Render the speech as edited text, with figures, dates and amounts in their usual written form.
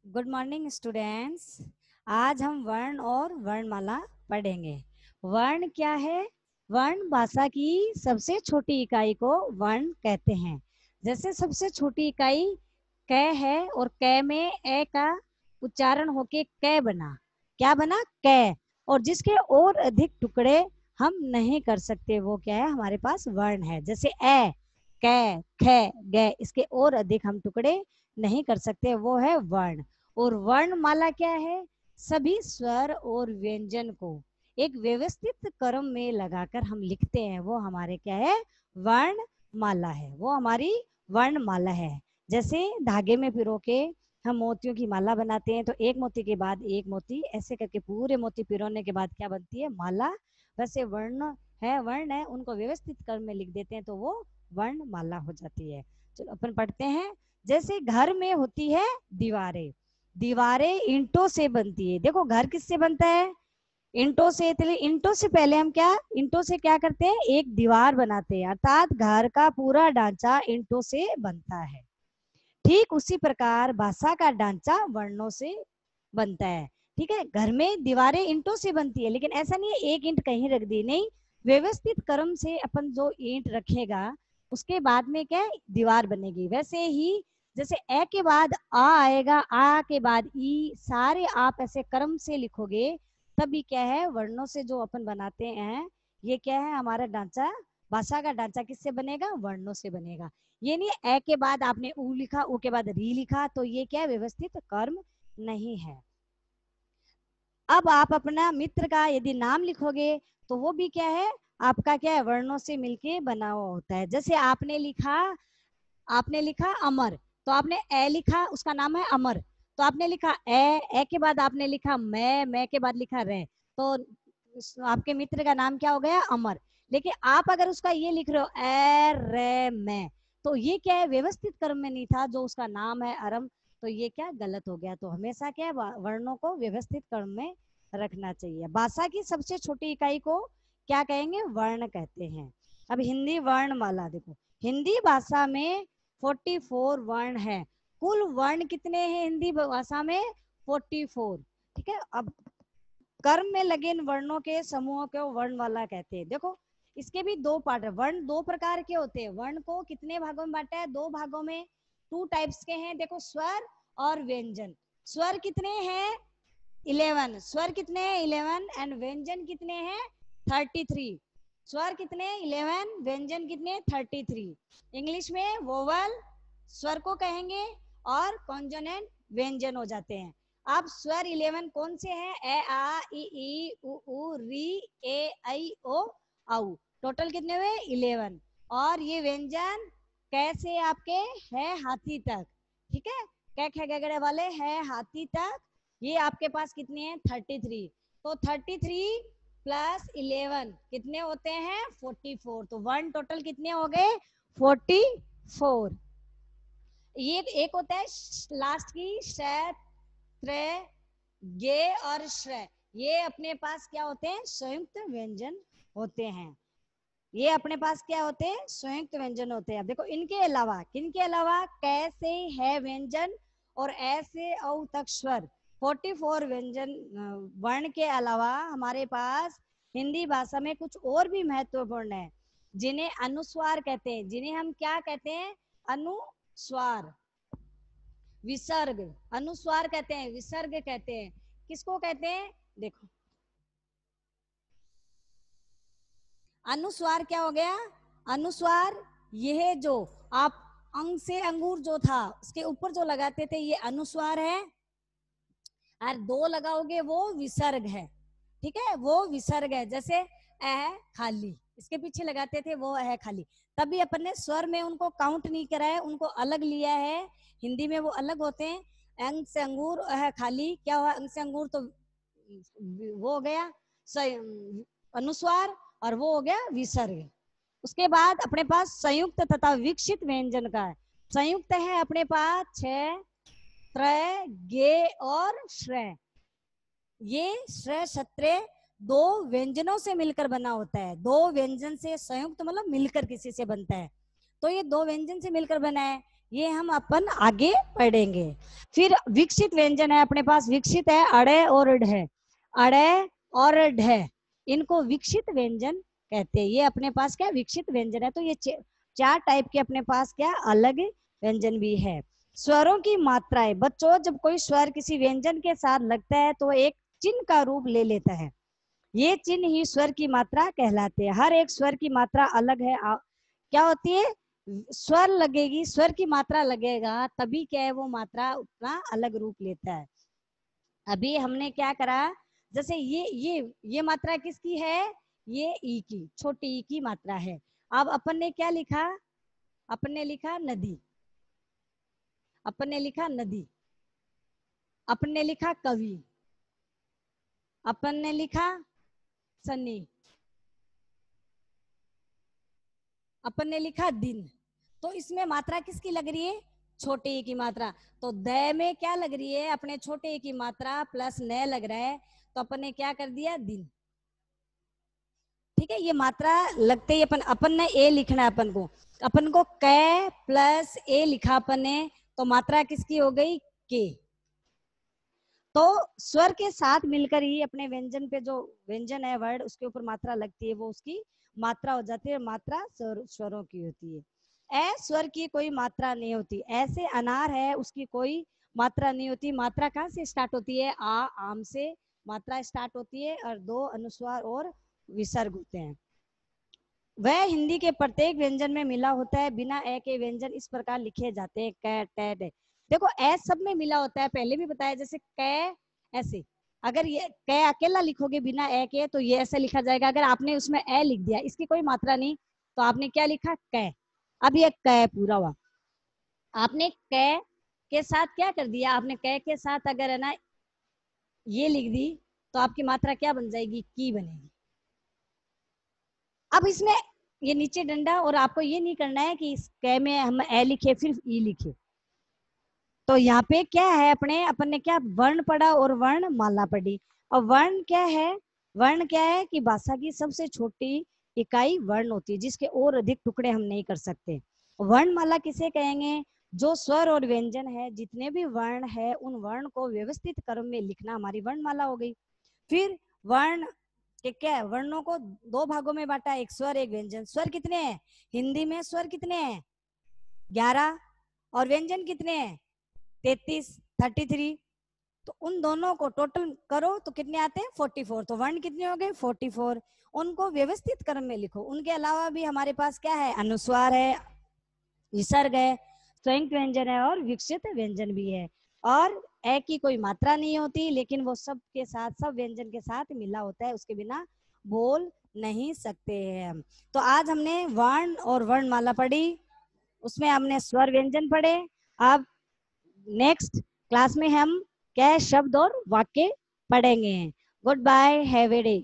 Good morning students. आज हम वर्ण और वर्णमाला पढ़ेंगे। वर्ण क्या है? वर्ण भाषा की सबसे छोटी इकाई को वर्ण कहते हैं। जैसे सबसे छोटी इकाई क है और क में ए का उच्चारण होके क बना। क्या बना? क। और जिसके और अधिक टुकड़े हम नहीं कर सकते वो क्या है? हमारे पास वर्ण है। जैसे ए, क, ख, ग, इसके और अधिक हम टुकड़े नहीं कर सकते, वो है वर्ण। और वर्णमाला क्या है? सभी स्वर और व्यंजन को एक व्यवस्थित क्रम में लगाकर हम लिखते हैं, वो हमारे क्या है? वर्णमाला है। वो हमारी वर्णमाला है। जैसे धागे में पिरो के हम मोतियों की माला बनाते हैं, तो एक मोती के बाद एक मोती ऐसे करके पूरे मोती पिरोने के बाद क्या बनती है? माला। वैसे वर्ण है उनको व्यवस्थित क्रम में लिख देते हैं तो वो वर्णमाला हो जाती है। चलो अपन पढ़ते हैं। जैसे घर में होती है दीवारें। दीवारें ईंटों से बनती है। देखो घर किससे बनता है? ईंटों से। तो ईंटों से पहले हम क्या, ईंटों से क्या करते हैं? एक दीवार बनाते हैं, अर्थात घर का पूरा ढांचा ईंटों से बनता है। ठीक उसी प्रकार भाषा का ढांचा वर्णों से बनता है। ठीक है, घर में दीवारें ईंटों से बनती है, लेकिन ऐसा नहीं है एक ईंट कहीं रख दी, नहीं। व्यवस्थित क्रम से अपन जो ईंट रखेगा उसके बाद में क्या है? दीवार बनेगी। वैसे ही जैसे ए के बाद आ आएगा, आ के बाद ई, सारे आप ऐसे क्रम से लिखोगे तभी क्या है? वर्णों से जो अपन बनाते हैं ये क्या है? हमारा ढांचा, भाषा का ढांचा किससे बनेगा? वर्णों से बनेगा। ये नहीं ए के बाद आपने ऊ लिखा, ऊ के बाद री लिखा, तो ये क्या है? व्यवस्थित कर्म नहीं है। अब आप अपना मित्र का यदि नाम लिखोगे तो वो भी क्या है? आपका क्या है? वर्णों से मिलके बना हुआ होता है। जैसे आपने लिखा अमर, तो आपने ए लिखा, उसका नाम है अमर। तो आपने लिखा ए के बाद आपने लिखा मैं के बाद लिखा रे, तो आपके मित्र का नाम क्या हो गया? अमर। लेकिन आप अगर उसका ये लिख रहे हो ए रे मैं, तो ये क्या है? व्यवस्थित क्रम में नहीं था, जो उसका नाम है अरम, तो ये क्या? गलत हो गया। तो हमेशा क्या है? वर्णों को व्यवस्थित क्रम में रखना चाहिए। भाषा की सबसे छोटी इकाई को क्या कहेंगे? वर्ण कहते हैं। अब हिंदी वर्णमाला देखो। हिंदी भाषा में 44 वर्ण है। कुल वर्ण कितने हैं हिंदी भाषा में? 44। ठीक है। अब कर्म में लगे इन वर्णों के समूह को वर्णमाला कहते हैं। देखो इसके भी दो पार्ट है। वर्ण दो प्रकार के होते हैं। वर्ण को कितने भागों में बांटा है? दो भागों में। टू टाइप्स के हैं। देखो स्वर और व्यंजन। स्वर कितने हैं? 11। स्वर कितने हैं? 11। एंड व्यंजन कितने हैं? 33। स्वर कितने? 11। व्यंजन कितने? 33। इंग्लिश में वोवल स्वर को कहेंगे और कॉन्सोनेंट व्यंजन हो जाते हैं। अब स्वर 11 कौन से हैं? ए आ ई उ ऊ री ए आई ओ औ। टोटल कितने हुए? 11। और ये व्यंजन कैसे आपके है? हाथी तक। ठीक है, कै खे गगड़े वाले है हाथी तक। ये आपके पास कितने हैं? 33। तो 33 प्लस 11 कितने होते हैं? 44। तो वन टोटल कितने हो गए? 44। ये एक होता है लास्ट की श, त्रे, गे और श्र। ये अपने पास क्या होते हैं? संयुक्त व्यंजन होते हैं। ये अपने पास क्या होते हैं? संयुक्त व्यंजन होते हैं। अब देखो इनके अलावा, किनके अलावा? कैसे है व्यंजन और ऐसे औ तक स्वर। 44 व्यंजन वर्ण के अलावा हमारे पास हिंदी भाषा में कुछ और भी महत्वपूर्ण है, जिन्हें अनुस्वार कहते हैं। जिन्हें हम क्या कहते हैं? अनुस्वार। विसर्ग। अनुस्वार कहते हैं, विसर्ग कहते हैं। किसको कहते हैं? देखो अनुस्वार क्या हो गया? अनुस्वार यह जो आप अंग से अंगूर जो था उसके ऊपर जो लगाते थे ये अनुस्वार है, और दो लगाओगे वो विसर्ग है। ठीक है, वो विसर्ग है। जैसे ए खाली, इसके पीछे लगाते थे वो है खाली। तभी अपन ने स्वर में उनको काउंट नहीं करा है, उनको अलग लिया है। हिंदी में वो अलग होते हैं। अंग से अंगूर है खाली, क्या हुआ? अंग से अंगूर तो वो हो गया अनुस्वार, और वो हो गया विसर्ग। उसके बाद अपने पास संयुक्त तथा विकसित व्यंजन का है। संयुक्त है अपने पास 6, त्रय, गे और श्रय। ये श्रय क्षत्रिय दो व्यंजनों से मिलकर बना होता है। दो व्यंजन से संयुक्त मतलब मिलकर किसी से बनता है, तो ये दो व्यंजन से मिलकर बना है। ये हम अपन आगे पढ़ेंगे। फिर विकसित व्यंजन है अपने पास, विकसित है अड़े और ढ, अड़े और ढ, इनको विकसित व्यंजन कहते हैं। ये अपने पास क्या विकसित व्यंजन है। तो ये चार टाइप के अपने पास क्या अलग व्यंजन भी है। स्वरों की मात्राएं, बच्चों जब कोई स्वर किसी व्यंजन के साथ लगता है तो एक चिन्ह का रूप ले लेता है। ये चिन्ह ही स्वर की मात्रा कहलाते हैं। हर एक स्वर की मात्रा अलग है। क्या होती है, स्वर लगेगी, स्वर की मात्रा लगेगा तभी क्या है वो मात्रा उतना अलग रूप लेता है। अभी हमने क्या करा, जैसे ये मात्रा किसकी है, ये ई की, छोटी ई की मात्रा है। अब अपन ने क्या लिखा, अपन ने लिखा नदी, अपन ने लिखा नदी, अपन ने लिखा कवि, अपन ने लिखा सन्नी, अपन ने लिखा दिन। तो इसमें मात्रा किसकी लग रही है, छोटे ई की मात्रा। तो द में क्या लग रही है, अपने छोटे ई की मात्रा प्लस न लग रहा है, तो अपन ने क्या कर दिया दिन। ठीक है, ये मात्रा लगते ही अपन अपन ने ए लिखना है, अपन को क प्लस ए लिखा अपन ने, तो मात्रा किसकी हो गई के। तो स्वर के साथ मिलकर ही अपने व्यंजन पे जो व्यंजन है वर्ड उसके ऊपर मात्रा लगती है, वो उसकी मात्रा हो जाती है। मात्रा स्वरों की होती है। ए स्वर की कोई मात्रा नहीं होती। ऐसे अनार है उसकी कोई मात्रा नहीं होती। मात्रा कहाँ से स्टार्ट होती है, आ आम से मात्रा स्टार्ट होती है और दो अनुस्वार और विसर्ग होते हैं। वह हिंदी के प्रत्येक व्यंजन में मिला होता है। बिना ए के व्यंजन इस प्रकार लिखे जाते हैं, क ट ड। देखो ए सब में मिला होता है, पहले भी बताया, जैसे क ऐसे, अगर ये क अकेला लिखोगे बिना ए के तो ये ऐसे लिखा जाएगा। अगर आपने उसमें ए लिख दिया, इसकी कोई मात्रा नहीं, तो आपने क्या लिखा क। अब ये क पूरा हुआ। आपने क के साथ क्या कर दिया, आपने क के साथ अगर है ना ये लिख दी, तो आपकी मात्रा क्या बन जाएगी, की बनेगी। अब इसमें ये नीचे डंडा, और आपको ये नहीं करना है कि इस क में हम ए लिखे फिर ई लिखे। तो यहाँ पे क्या है, अपने अपन ने क्या वर्ण पढ़ा और वर्ण माला पढ़ी। और वर्ण क्या है, वर्ण क्या है कि भाषा की सबसे छोटी इकाई वर्ण होती है, जिसके और अधिक टुकड़े हम नहीं कर सकते। वर्णमाला किसे कहेंगे, जो स्वर और व्यंजन है, जितने भी वर्ण है उन वर्ण को व्यवस्थित क्रम में लिखना हमारी वर्णमाला हो गई। फिर वर्ण के क्या, वर्णों को दो भागों में बांटा, एक स्वर एक व्यंजन। स्वर कितने हैं हिंदी में, स्वर कितने हैं 11, और व्यंजन कितने हैं 33, 33। तो उन दोनों को टोटल करो तो कितने आते हैं 44। तो वर्ण कितने हो गए 44। उनको व्यवस्थित क्रम में लिखो। उनके अलावा भी हमारे पास क्या है, अनुस्वार है, विसर्ग है, संयुक्त व्यंजन है और विकसित व्यंजन भी है। और ए की कोई मात्रा नहीं होती, लेकिन वो सब के साथ, सब व्यंजन के साथ मिला होता है, उसके बिना बोल नहीं सकते हैं हम। तो आज हमने वर्ण और वर्णमाला पढ़ी, उसमें हमने स्वर व्यंजन पढ़े। अब नेक्स्ट क्लास में हम क्या शब्द और वाक्य पढ़ेंगे। Good bye, have a day.